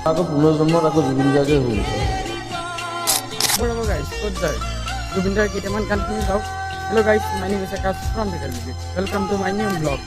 আকৌ পুনৰ্জন্মত আকৌ জুবিন গাৰ্গে হৈ গৈছে। ৰ'ব গাইছ, ক'ত যায় জুবিন দাৰ কেইটামান গান শুনি যাওক। হেল্ল' গাইছ, my name is Akash from video' video'. Welcome to my new blog.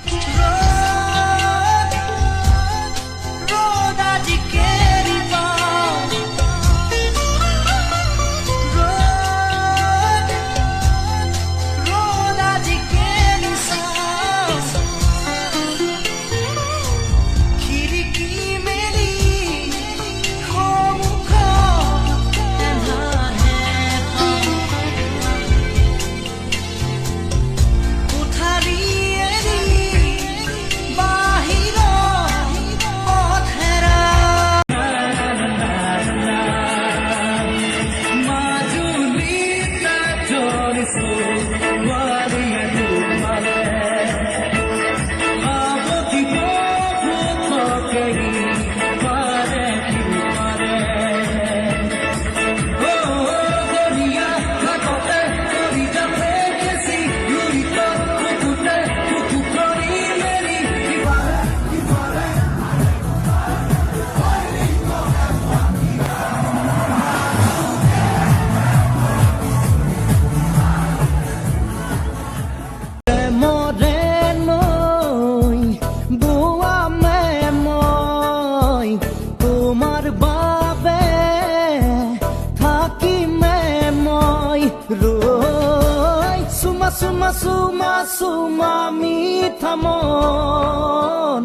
Suma suma suma mitha mon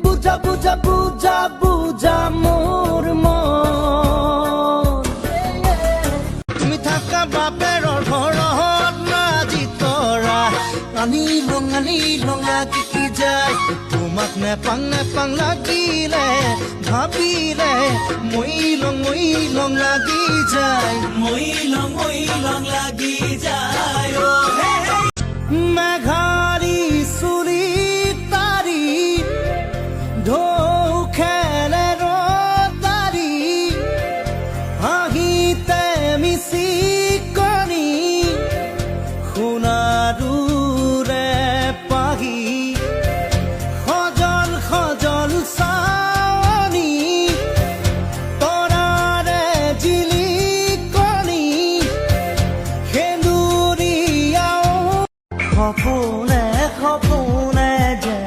buja buja buja buja mor mon tumi thaka baperor ghorot naji tora ani longa ki jai tumak nepang lagile bhabile moi long lagi jai moi long lagi jai oh hey meghari suri tari dho khele ro tari ahi te misi kani khunaru re pahi khojol saoni torare jili kani khenduriao khopune je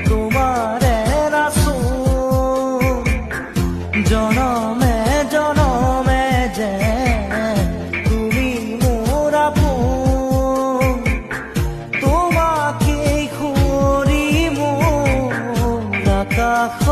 tomare rasul janame je tumi mor apon tomake khori mor akakh